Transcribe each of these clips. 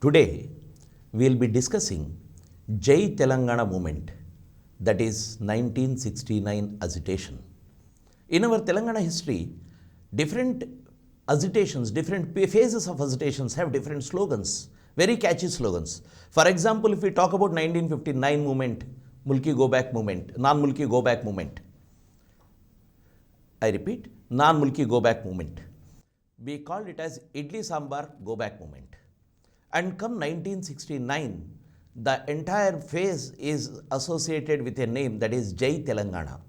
Today, we will be discussing Jai Telangana movement, that is 1969 agitation. In our Telangana history, different agitations, different phases of agitations have different slogans, very catchy slogans. For example, if we talk about 1959 movement, Mulki Go Back movement, Non-Mulki Go Back movement. I repeat, Non-Mulki Go Back movement. We called it as Idli Sambar Go Back movement. And come 1969, the entire phase is associated with a name, that is Jai Telangana.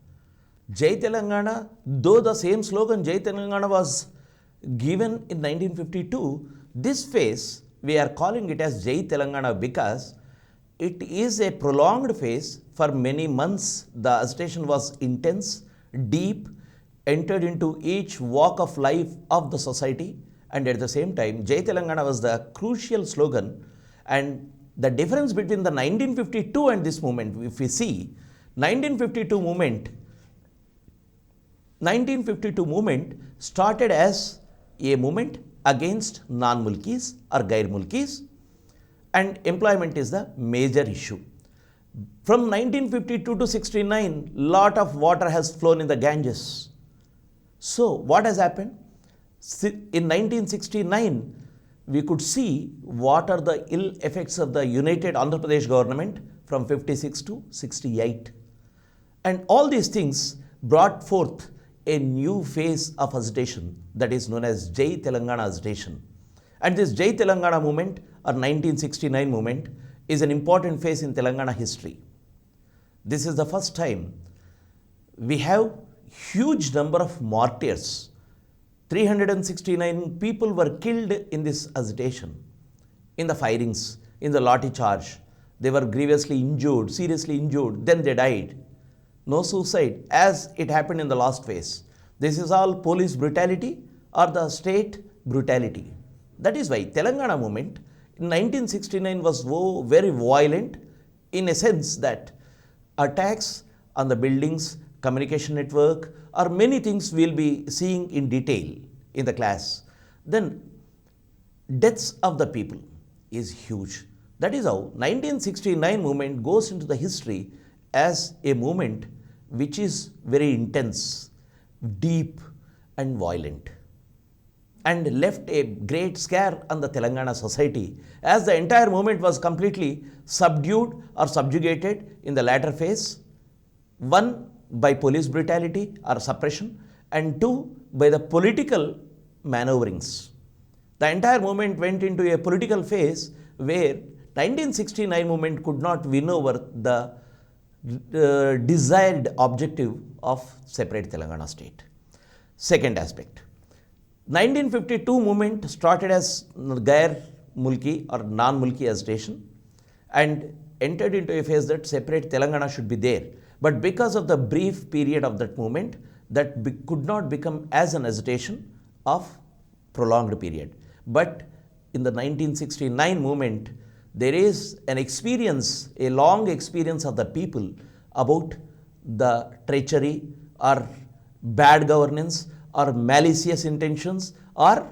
Jai Telangana, though the same slogan Jai Telangana was given in 1952, this phase we are calling it as Jai Telangana because it is a prolonged phase. For many months the agitation was intense, deep, entered into each walk of life of the society, and at the same time Jai Telangana was the crucial slogan. And the difference between the 1952 and this movement, if we see, 1952 movement started as a movement against non-mulkis or gair-mulkis, and employment is the major issue. From 1952 to 69, lot of water has flown in the Ganges. So what has happened? In 1969, we could see what are the ill effects of the United Andhra Pradesh government from 56 to 68. And all these things brought forth a new phase of agitation that is known as Jai Telangana agitation. And this Jai Telangana movement or 1969 movement is an important phase in Telangana history. This is the first time we have huge number of martyrs. 369 people were killed in this agitation, in the firings, in the lathi charge. They were grievously injured, seriously injured, then they died. No suicide as it happened in the last phase. This is all police brutality or the state brutality. That is why Telangana movement in 1969 was very violent, in a sense that attacks on the buildings, communication network, or many things we'll be seeing in detail in the class. Then deaths of the people is huge. That is how 1969 movement goes into the history as a movement which is very intense, deep and violent, and left a great scare on the Telangana society, as the entire movement was completely subdued or subjugated in the latter phase. One, by police brutality or suppression, and two, by the political maneuverings. The entire movement went into a political phase where 1969 movement could not win over the desired objective of separate Telangana state. Second aspect, 1952 movement started as gair-mulki or non-mulki agitation and entered into a phase that separate Telangana should be there. But because of the brief period of that movement, that could not become as an agitation of prolonged period. But in the 1969 movement, there is an experience, a long experience of the people about the treachery or bad governance or malicious intentions or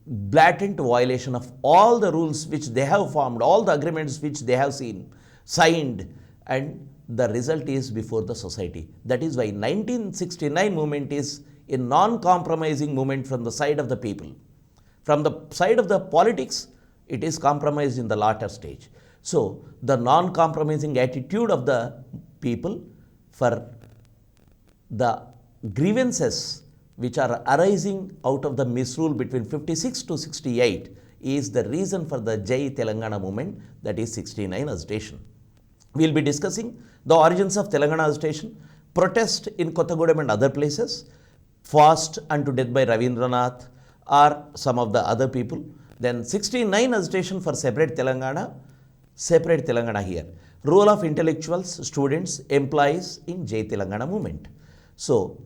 blatant violation of all the rules which they have formed, all the agreements which they have signed, and the result is before the society. That is why 1969 movement is a non-compromising movement from the side of the people. From the side of the politics, it is compromised in the latter stage. So the non-compromising attitude of the people for the grievances which are arising out of the misrule between 56 to 68 is the reason for the Jai Telangana movement, that is 69 agitation. We will be discussing the origins of Telangana agitation, protest in Kottagudem and other places, fast unto death by Ravindranath or some of the other people. Then 69 agitation for separate Telangana here. Role of intellectuals, students, employees in Jai Telangana movement. So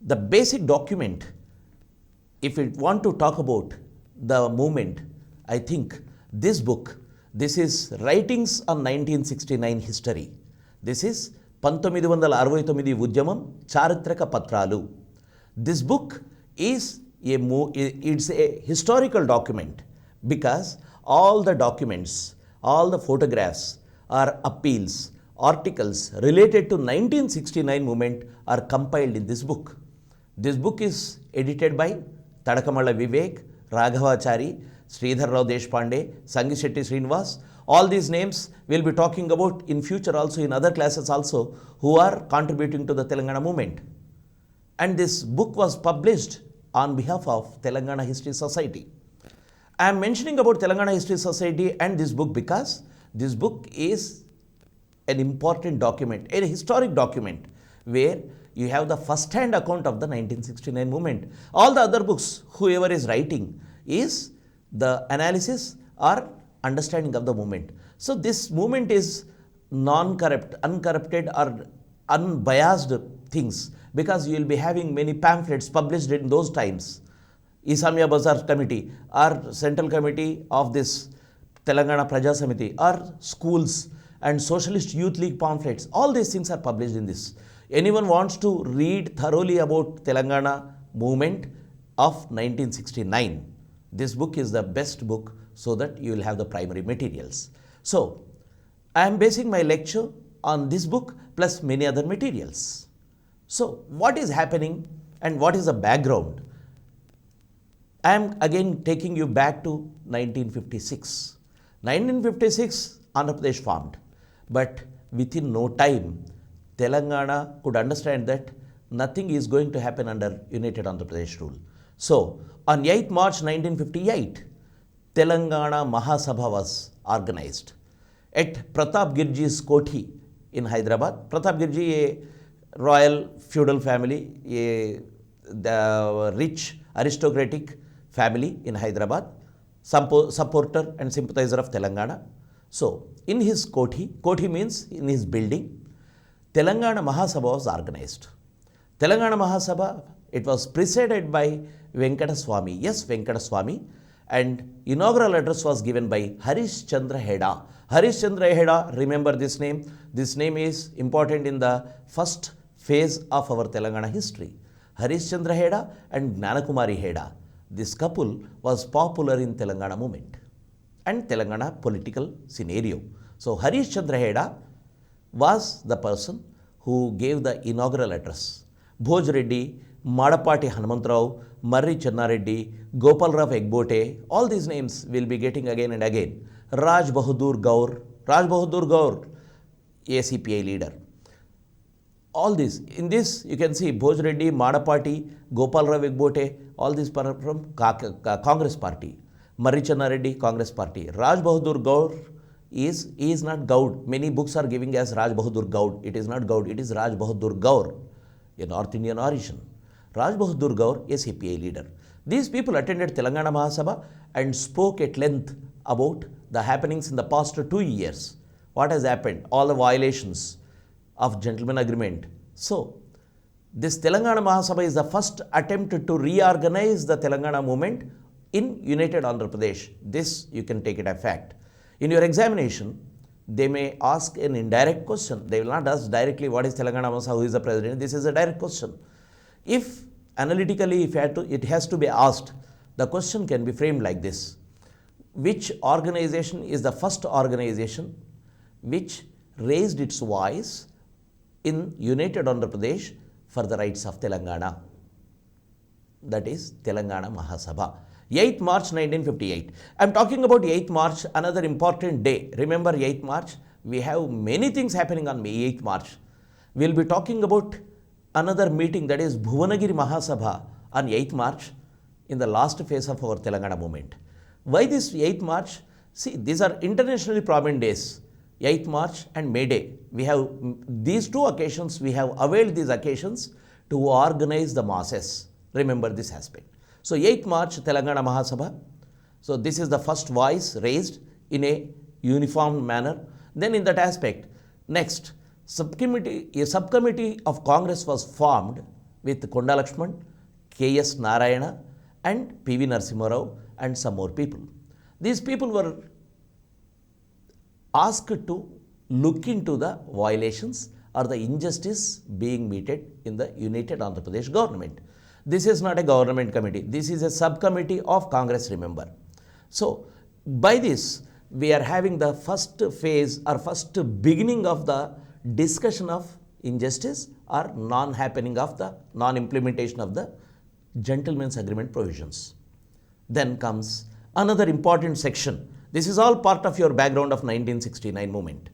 the basic document, if we want to talk about the movement, I think this book, this is Writings on 1969 History. This is 1969 Udyamam Charitraka Patralu. This book is it's a historical document because all the documents, all the photographs or appeals, articles related to 1969 movement are compiled in this book. This book is edited by Tadakamalla Vivek, Raghavachari, Sridhar Rao Deshpande, Sangishetty Srinivas. All these names we'll be talking about in future also, in other classes also, who are contributing to the Telangana movement. And this book was published on behalf of Telangana History Society. I am mentioning about Telangana History Society and this book because this book is an important document, a historic document, where you have the first-hand account of the 1969 movement. All the other books, whoever is writing, is the analysis or understanding of the movement. So this movement is non-corrupt, uncorrupted or unbiased things, because you will be having many pamphlets published in those times. Isamia Bazar Committee or Central Committee of this Telangana Praja Samiti or schools and Socialist Youth League pamphlets, all these things are published in this. Anyone wants to read thoroughly about Telangana movement of 1969, this book is the best book, so that you will have the primary materials. So, I am basing my lecture on this book plus many other materials. So, what is happening and what is the background? I am again taking you back to 1956. 1956, Andhra Pradesh formed, but within no time, Telangana could understand that nothing is going to happen under United Andhra Pradesh rule. So, on 8th March 1958, Telangana Mahasabha was organized at Pratap Girji's Kothi in Hyderabad. Pratap Girji, a royal feudal family, the rich aristocratic family in Hyderabad, supporter and sympathizer of Telangana. So, in his Kothi means in his building, Telangana Mahasabha was organized. Telangana Mahasabha, it was presided by Venkata Swami, yes, Venkata Swami, and inaugural address was given by Harish Chandra Heda. Harish Chandra Heda, remember this name? This name is important in the first phase of our Telangana history. Harish Chandra Heda and Gnanakumari Heda. This couple was popular in Telangana movement and Telangana political scenario. So, Harish Chandra Heda was the person who gave the inaugural address. Bhoj Reddy, Madapati Hanumantrao, Marri Channareddy, Gopal Rao Egbote, all these names will be getting again and again. Raj Bahadur Gaur, ACPI leader. All these, in this you can see Bhoj Reddy, Madapati, Gopal Rao Egbote, all these are from Congress party. Marri Channareddy, Congress party. Raj Bahadur Gaur is not Gaud. Many books are giving as Raj Bahadur Gaud. It is not Gaud, it is Raj Bahadur Gaur, a North Indian origin. Raj Bahadur Gaur, a CPI leader. These people attended Telangana Mahasabha and spoke at length about the happenings in the past 2 years. What has happened? All the violations of gentleman agreement. So, this Telangana Mahasabha is the first attempt to reorganize the Telangana movement in United Andhra Pradesh. This you can take it as fact. In your examination, they may ask an indirect question. They will not ask directly what is Telangana Mahasabha, who is the president. This is a direct question. If analytically it has to be asked, the question can be framed like this. Which organization is the first organization which raised its voice in United Andhra Pradesh for the rights of Telangana? That is Telangana Mahasabha. 8th March 1958. I am talking about 8th March, another important day. Remember 8th March? We have many things happening on 8th March. We will be talking about another meeting, that is Bhuvanagiri Mahasabha on 8th March in the last phase of our Telangana movement. Why this 8th March? See, these are internationally prominent days. 8th March and May Day. We have these two occasions, we have availed these occasions to organize the masses. Remember this aspect. So, 8th March, Telangana Mahasabha. So, this is the first voice raised in a uniform manner. Then in that aspect, next, a subcommittee of Congress was formed with Konda Lakshman, K.S. Narayana and P.V. Narasimha Rao and some more people. These people were asked to look into the violations or the injustice being meted in the United Andhra Pradesh government. This is not a government committee. This is a subcommittee of Congress, remember. So, by this, we are having the first phase or first beginning of the discussion of injustice or non-happening of the non-implementation of the gentleman's agreement provisions. Then comes another important section. This is all part of your background of 1969 movement.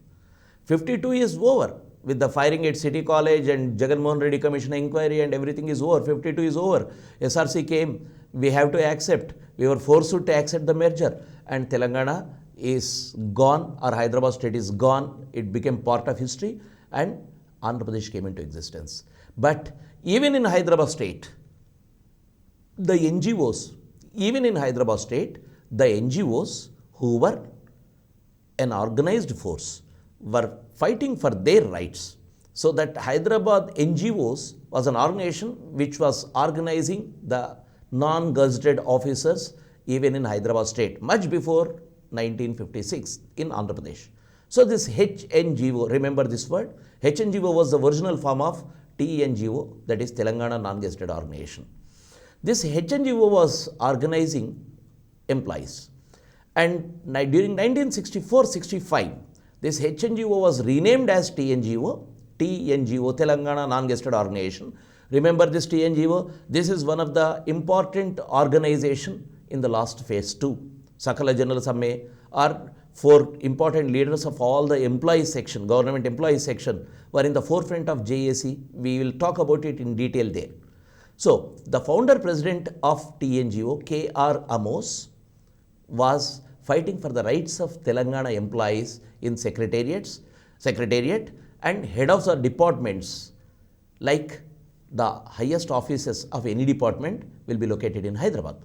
52 is over with the firing at City College and Jagan Mohan Reddy Commission inquiry and everything is over. 52 is over. SRC came. We have to accept. We were forced to accept the merger and Telangana is gone or Hyderabad state is gone. It became part of history and Andhra Pradesh came into existence. But even in Hyderabad state, the NGOs, even in Hyderabad state, the NGOs who were an organized force were fighting for their rights. So that Hyderabad NGOs was an organization which was organizing the non-gazetted officers even in Hyderabad state, much before 1956 in Andhra Pradesh. So this HNGO, remember this word? HNGO was the original form of TNGO, that is Telangana Non-Gazetted Organization. This HNGO was organizing employees. And during 1964-65, this HNGO was renamed as TNGO, Telangana Non-Gazetted Organization. Remember this TNGO? This is one of the important organization in the last phase 2. Sakala General Samme are 4 important leaders of all the employee section, government employee section were in the forefront of JAC. We will talk about it in detail there. So, the founder president of TNGO, K.R. Amos, was fighting for the rights of Telangana employees in secretariat and head of the departments, like the highest offices of any department will be located in Hyderabad.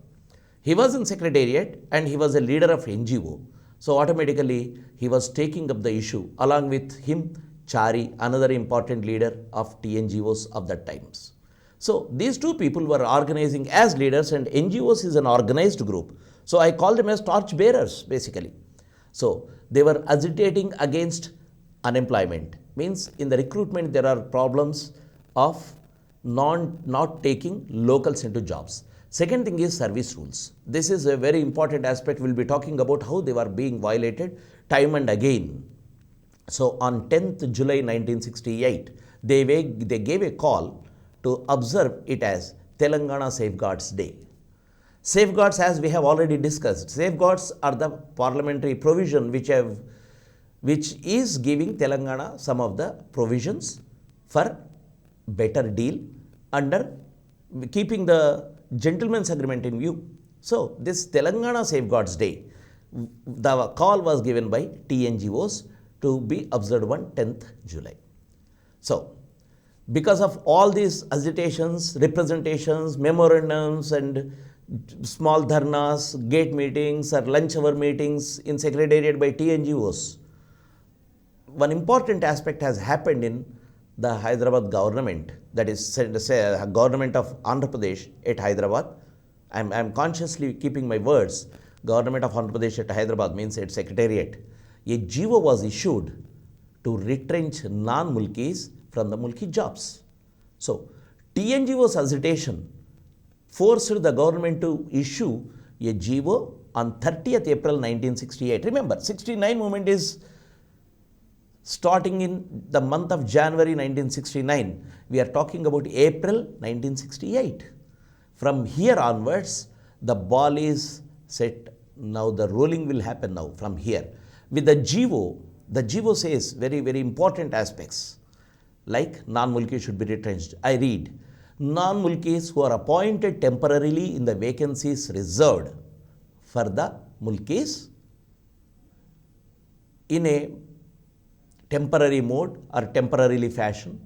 He was in secretariat and he was a leader of NGO. So automatically he was taking up the issue along with him, Chari, another important leader of TNGOs of that times. So these two people were organizing as leaders and NGOs is an organized group. So I call them as torch bearers basically. So they were agitating against unemployment. Means in the recruitment there are problems of not taking locals into jobs. Second thing is service rules. This is a very important aspect. We'll be talking about how they were being violated time and again. So on 10th July 1968, they gave a call to observe it as Telangana Safeguards Day. Safeguards, as we have already discussed, safeguards are the parliamentary provision which is giving Telangana some of the provisions for better deal under keeping the gentleman's agreement in view. So this Telangana Safeguards Day, the call was given by TNGOs to be observed on 10th July. So because of all these agitations, representations, memorandums and small dharnas, gate meetings or lunch hour meetings in secretariat by TNGOs, one important aspect has happened in the Hyderabad government, that is government of Andhra Pradesh at Hyderabad. I am consciously keeping my words. Government of Andhra Pradesh at Hyderabad means at secretariat. A GO was issued to retrench non-mulkis from the mulki jobs. So TNGO's agitation forced the government to issue a GO on 30th April 1968. Remember, 69 movement is starting in the month of January 1969. We are talking about April 1968. From here onwards, the ball is set. Now the rolling will happen now from here. With the GO says very, very important aspects like non-mulki should be retrenched. I read, non-mulkis who are appointed temporarily in the vacancies reserved for the mulkis in a temporary mode or temporarily fashion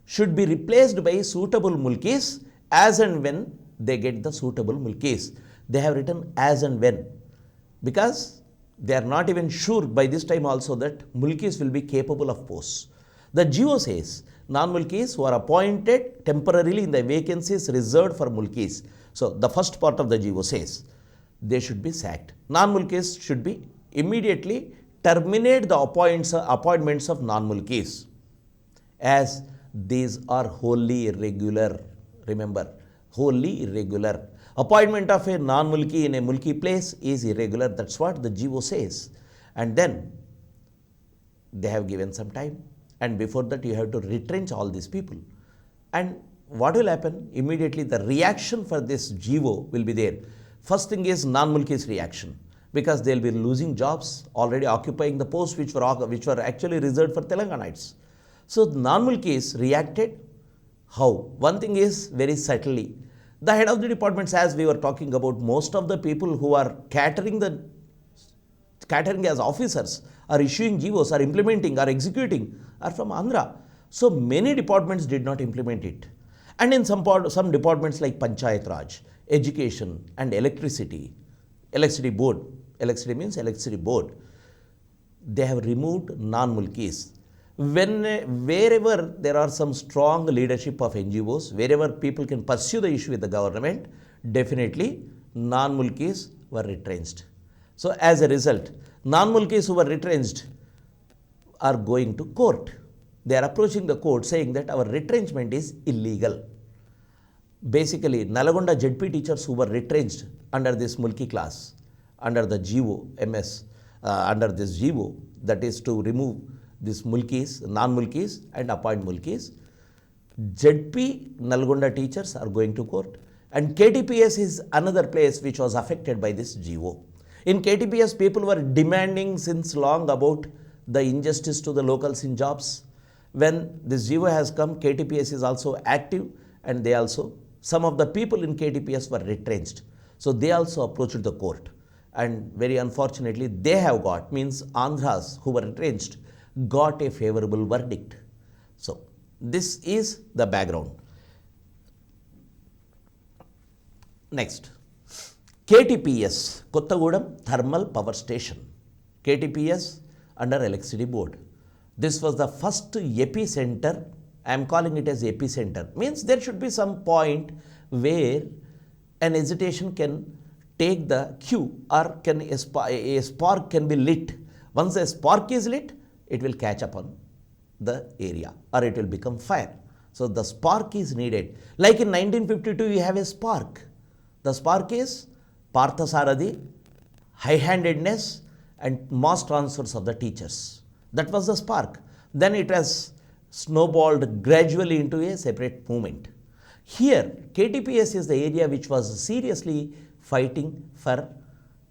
should be replaced by suitable mulkis as and when they get the suitable mulkis. They have written as and when because they are not even sure by this time also that mulkis will be capable of posts. The GO says non-mulkis who are appointed temporarily in the vacancies reserved for mulkis. So the first part of the GO says they should be sacked. Non-mulkis should be immediately terminate the appointments of non-mulkis as these are wholly irregular. Remember, wholly irregular. Appointment of a non-mulki in a mulki place is irregular. That's what the GO says. And then they have given some time. And before that, you have to retrench all these people. And what will happen? Immediately, the reaction for this GO will be there. First thing is non-mulki's reaction, because they'll be losing jobs, already occupying the posts which were actually reserved for Telanganites. So non-mulkis reacted. How? One thing is very subtly. The head of the departments, as we were talking about, most of the people who are catering as officers, are issuing GOs, are implementing, are executing, are from Andhra. So many departments did not implement it. And in some departments like Panchayat Raj, Education and Electricity Board, electricity means electricity board, they have removed non-mulkis. Wherever there are some strong leadership of NGOs, wherever people can pursue the issue with the government, definitely non-mulkis were retrenched. So as a result, non-mulkis who were retrenched are going to court. They are approaching the court saying that our retrenchment is illegal. Basically, Nalagonda ZP teachers who were retrenched under this mulki class, under the GO, MS, under this GO, that is to remove these mulkis, non-mulkis and appoint mulkis, ZP Nalgonda teachers are going to court. And KTPS is another place which was affected by this GO. In KTPS, people were demanding since long about the injustice to the locals in jobs. When this GO has come, KTPS is also active, and they also, some of the people in KTPS were retrenched. So they also approached the court. And very unfortunately, they have got, means Andhras who were retrenched, got a favorable verdict. So this is the background. Next, KTPS, Kottagudam Thermal Power Station. KTPS under Electricity Board. This was the first epicenter. I am calling it as epicenter. Means there should be some point where an agitation can take the cue, or a spark can be lit. Once a spark is lit, it will catch up on the area, or it will become fire. So the spark is needed. Like in 1952, we have a spark. The spark is Parthasarathi, high-handedness and mass transfers of the teachers. That was the spark. Then it has snowballed gradually into a separate movement. Here, KTPS is the area which was seriously fighting for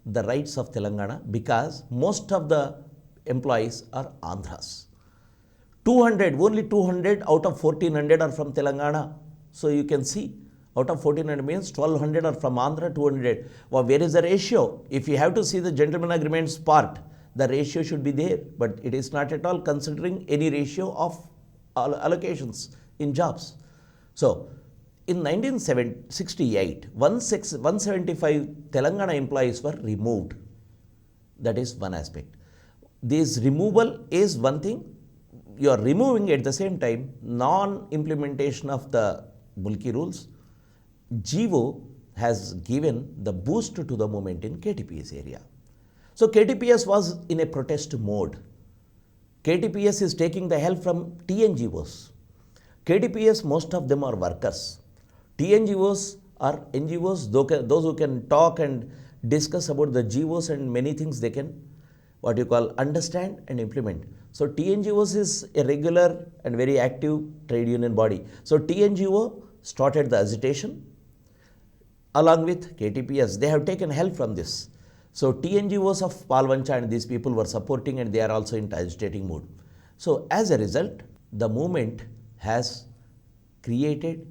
the rights of Telangana, because most of the employees are Andhras. 200, only 200 out of 1400 are from Telangana. So you can see, out of 1400 means 1200 are from Andhra, 200. Well, where is the ratio? If you have to see the gentleman agreements part, the ratio should be there, but it is not at all considering any ratio of allocations in jobs. So in 1968, 175 Telangana employees were removed. That is one aspect. This removal is one thing. You are removing at the same time non-implementation of the mulki rules. GO has given the boost to the movement in KTPS area. So KTPS was in a protest mode. KTPS is taking the help from TNGOs. KTPS, most of them are workers. TNGOs are NGOs, those who can talk and discuss about the GOs and many things they can, what you call, understand and implement. So TNGOs is a regular and very active trade union body. So TNGO started the agitation along with KTPS. They have taken help from this. So TNGOs of Palvancha and these people were supporting, and they are also in agitating mood. So as a result, the movement has created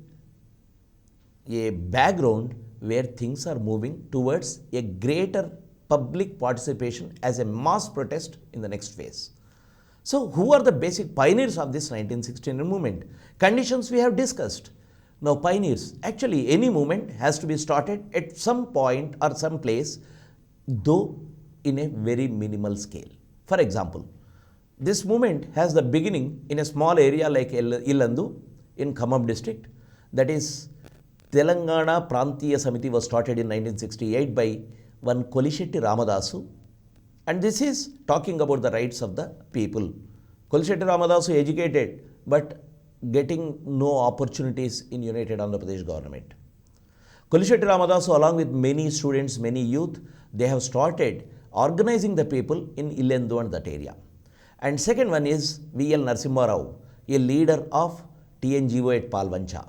a background where things are moving towards a greater public participation as a mass protest in the next phase. So who are the basic pioneers of this 1969 movement? Conditions we have discussed. Now pioneers, actually any movement has to be started at some point or some place, though in a very minimal scale. For example, this movement has the beginning in a small area like Illandu in Khammam district. That is, Telangana Prantiya Samiti was started in 1968 by one Kolishetti Ramadasu, and this is talking about the rights of the people. Kolishetti Ramadasu educated, but getting no opportunities in United Andhra Pradesh government. Kolishetty Ramadasu, along with many students, many youth, they have started organizing the people in Illendu and that area. And second one is V.L. Narasimha Rao, a leader of TNGO at Palvancha.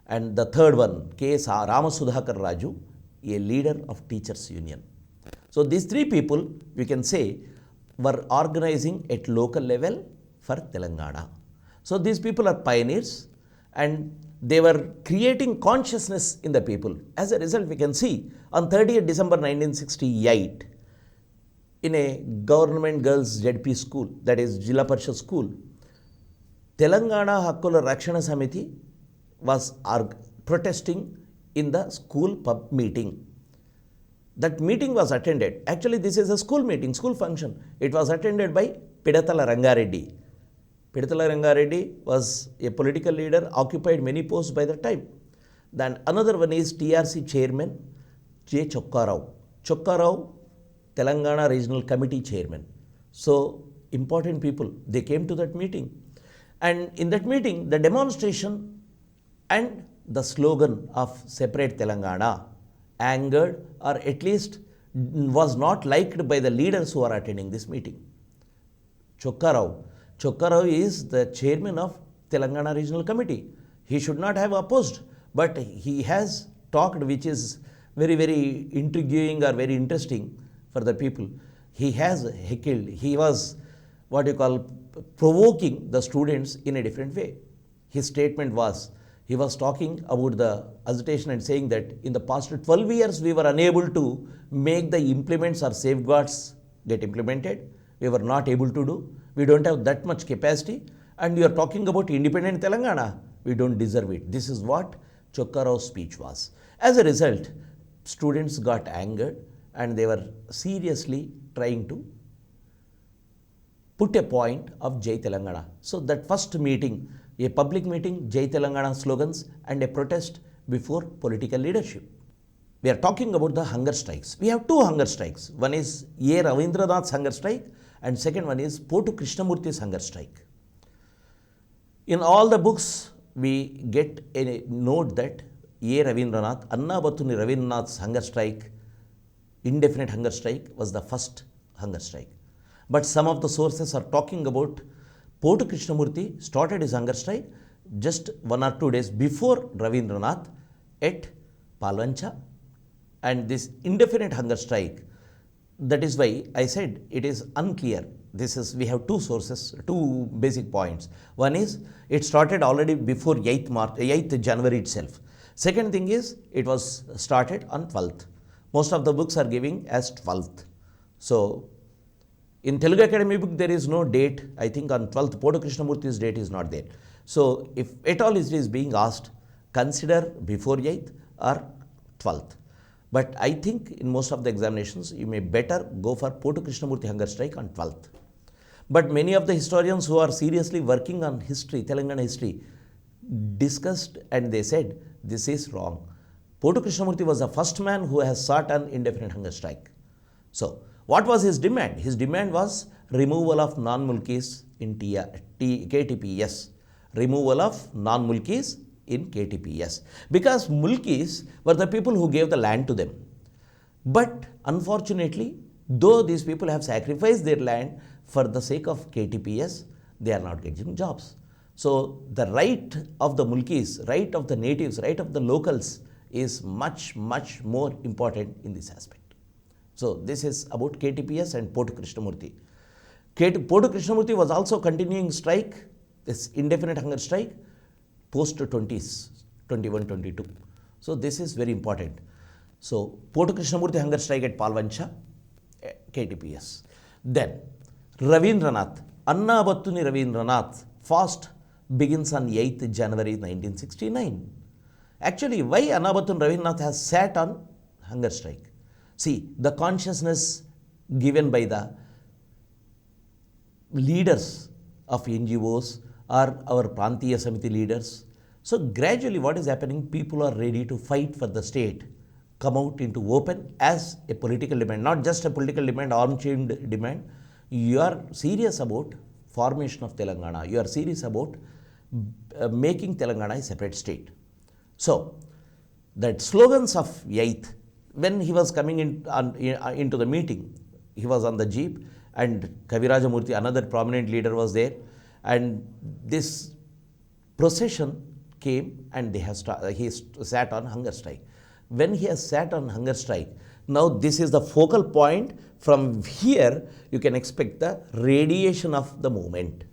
And the third one, K.S. Ramasudhakar Raju, a leader of Teachers Union. So these three people, we can say, were organizing at local level for Telangana. So these people are pioneers and they were creating consciousness in the people. As a result, we can see on 30th December 1968, in a government girls ZP school, that is Jilla Parishad school, Telangana Hakkula Rakshana Samiti was protesting in the school pub meeting. That meeting was attended. Actually, this is a school meeting, school function. It was attended by Pidatala Rangareddy. Pidatala Rangareddy was a political leader, occupied many posts by the time. Then another one is TRC chairman J. Chokkarao. Chokkarao, Telangana Regional Committee chairman. So important people, they came to that meeting. And in that meeting, the demonstration and the slogan of separate Telangana angered or at least was not liked by the leaders who are attending this meeting. Chokkarao is the chairman of Telangana Regional Committee. He should not have opposed, but he has talked, which is very, very intriguing or very interesting for the people. He has heckled, he was what you call provoking the students in a different way. His statement was, he was talking about the agitation and saying that in the past 12 years we were unable to make the implements or safeguards get implemented. We were not able to do. We don't have that much capacity. And you are talking about independent Telangana. We don't deserve it. This is what Chokkarao's speech was. As a result, students got angered and they were seriously trying to put a point of Jai Telangana. So that first meeting, a public meeting, Jai Telangana slogans and a protest before political leadership. We are talking about the hunger strikes. We have two hunger strikes. One is A. Ravindranath's hunger strike and second one is Potu Krishnamurthy's hunger strike. In all the books, we get a note that A. Ravindranath, Anna Battuni Ravindranath's hunger strike, indefinite hunger strike, was the first hunger strike. But some of the sources are talking about Potu Krishnamurthy started his hunger strike just 1 or 2 days before Ravindranath at Palvancha, and this indefinite hunger strike, that is why I said it is unclear. We have two sources, two basic points. One is it started already before 8th January itself. Second thing is it was started on 12th. Most of the books are giving as 12th. So in Telugu Academy book there is no date. I think on 12th Potu Krishnamurthy's date is not there. So if at all it is being asked, consider before 8th or 12th. But I think in most of the examinations you may better go for Potu Krishnamurthy hunger strike on 12th. But many of the historians who are seriously working on history, Telangana history, discussed and they said this is wrong. Potu Krishnamurthy was the first man who has sought an indefinite hunger strike. So what was his demand? His demand was removal of non-mulkis in KTPS. Removal of non-mulkis in KTPS. Because mulkis were the people who gave the land to them. But unfortunately, though these people have sacrificed their land for the sake of KTPS, they are not getting jobs. So the right of the mulkis, right of the natives, right of the locals is much, much more important in this aspect. So this is about KTPS and Potu Krishnamurthy. Potu Krishnamurthy was also continuing strike, this indefinite hunger strike, post-20s, 21-22. So this is very important. So Potu Krishnamurthy hunger strike at Palvancha, KTPS. Then Ravindranath, Anna Battuni Ravindranath fast begins on 8th January 1969. Actually, why Anna Battuni Ravindranath has sat on hunger strike? See, the consciousness given by the leaders of NGOs or our Prantiya Samiti leaders. So gradually what is happening, people are ready to fight for the state, come out into open as a political demand, not just a political demand, arm-chained demand. You are serious about formation of Telangana. You are serious about making Telangana a separate state. So that slogans of 8th, when he was coming into the meeting, he was on the jeep and Kavirajamurthy, another prominent leader, was there, and this procession came and he sat on hunger strike. When he has sat on hunger strike, now this is the focal point. From here you can expect the radiation of the movement.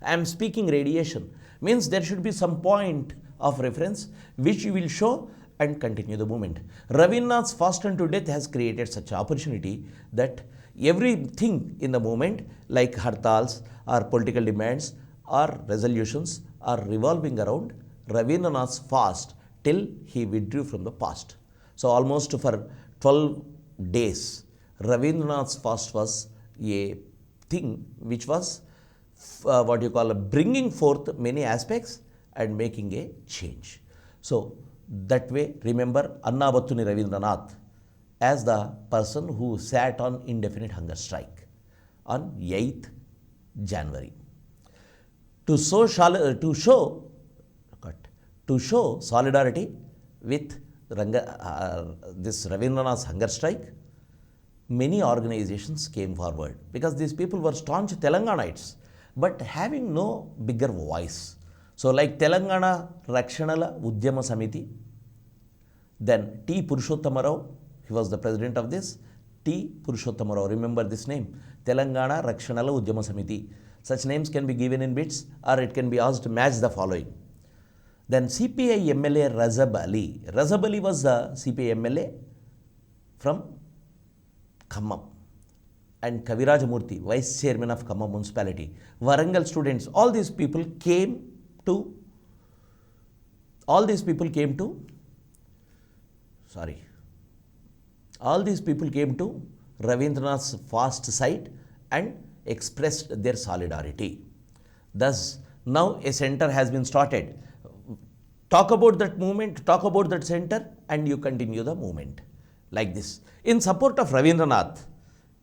I am speaking radiation, means there should be some point of reference which you will show and continue the movement. Rabindranath's fast unto death has created such opportunity that everything in the movement, like hartals or political demands or resolutions, are revolving around Rabindranath's fast till he withdrew from the past. So almost for 12 days, Rabindranath's fast was a thing which was bringing forth many aspects and making a change. So that way, remember Annabattuni Rabindranath as the person who sat on indefinite hunger strike on 8th January. To show solidarity with this Rabindranath's hunger strike, many organizations came forward because these people were staunch Telanganites but having no bigger voice. So like Telangana Rakshanala Udyama Samiti, then T. Purushottama Rao, he was the president of this. T. Purushottama Rao, remember this name, Telangana Rakshanala Udyama Samiti. Such names can be given in bits or it can be asked to match the following. Then CPI MLA Razab Ali. Razab Ali was the CPI MLA from Khammam, and Kavirajamurthy, vice chairman of Khammam municipality. Warangal students, all these people came to Rabindranath's fast site and expressed their solidarity. Thus, now a center has been started. Talk about that movement, talk about that center, and you continue the movement like this. In support of Rabindranath,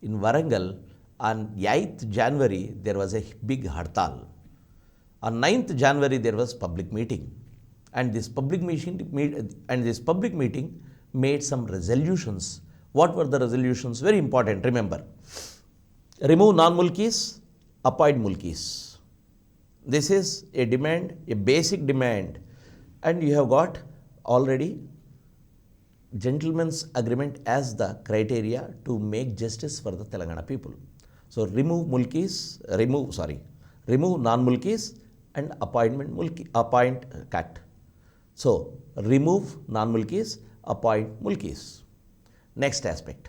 in Warangal, on 8th January, there was a big hartal. On 9th January, there was public meeting. And this public meeting made some resolutions. What were the resolutions? Very important, remember. Remove non-mulkis, appoint mulkis. This is a demand, a basic demand. And you have got already gentleman's agreement as the criteria to make justice for the Telangana people. So remove non-mulkis and appoint cut. So remove non-mulkis, appoint mulkis. Next aspect,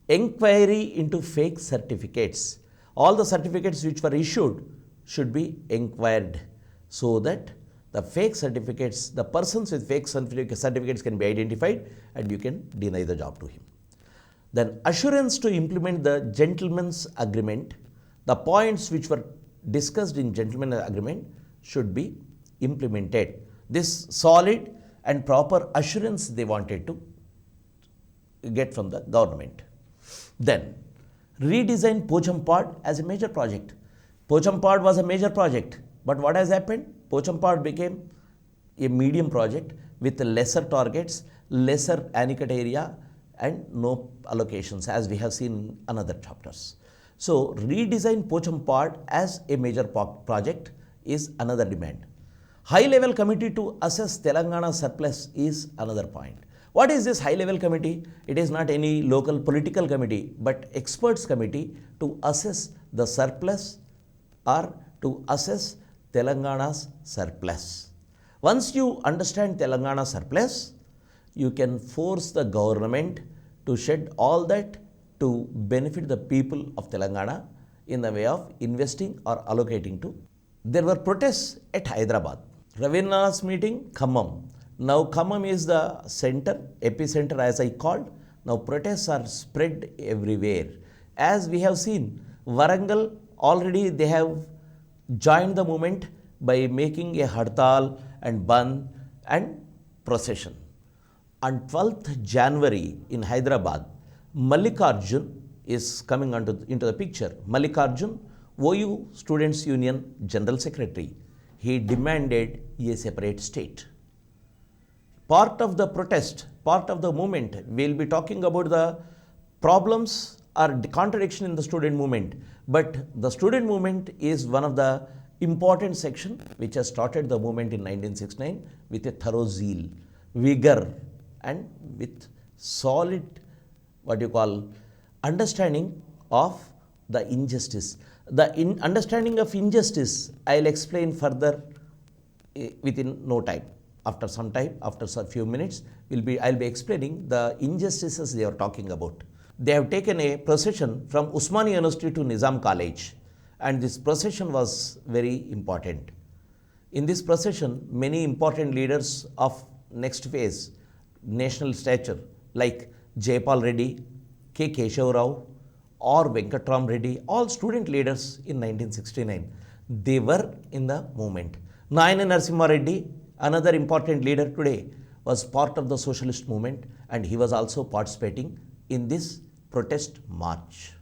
inquiry into fake certificates. All the certificates which were issued should be inquired so that the fake certificates, the persons with fake certificates can be identified and you can deny the job to him. Then assurance to implement the gentleman's agreement. The points which were discussed in gentleman's agreement should be implemented. This solid and proper assurance they wanted to get from the government. Then redesign Pochampad as a major project. Pochampad was a major project, but what has happened? Pochampad became a medium project with lesser targets, lesser adequate area and no allocations, as we have seen in another chapters. So redesign Pochampad as a major project is another demand. High-level committee to assess Telangana surplus is another point. What is this high-level committee? It is not any local political committee, but experts committee to assess the surplus or to assess Telangana's surplus. Once you understand Telangana surplus, you can force the government to shed all that to benefit the people of Telangana in the way of investing or allocating to. There were protests at Hyderabad. Rabindranath's meeting, Khammam. Now Khammam is the center, epicenter as I called. Now protests are spread everywhere. As we have seen, Warangal already they have joined the movement by making a hartal and bandh and procession. On 12th January in Hyderabad, Mallikarjun is coming into the picture. Mallikarjun, OU Students Union General Secretary. He demanded a separate state. part of the protest, part of the movement, we'll be talking about the problems or contradiction in the student movement. But the student movement is one of the important section which has started the movement in 1969 with a thorough zeal, vigor, and with solid, what you call, understanding of the injustice. The understanding of injustice, I'll explain further within no time. After some time, after a few minutes, I'll be explaining the injustices they are talking about. They have taken a procession from Usmania University to Nizam College, and this procession was very important. In this procession, many important leaders of next phase, national stature, like Jayapal Reddy, K. Keshav Rao, or Venkatram Reddy, all student leaders in 1969, they were in the movement. Nayana Narasimha Reddy, another important leader today, was part of the socialist movement, and he was also participating in this protest march.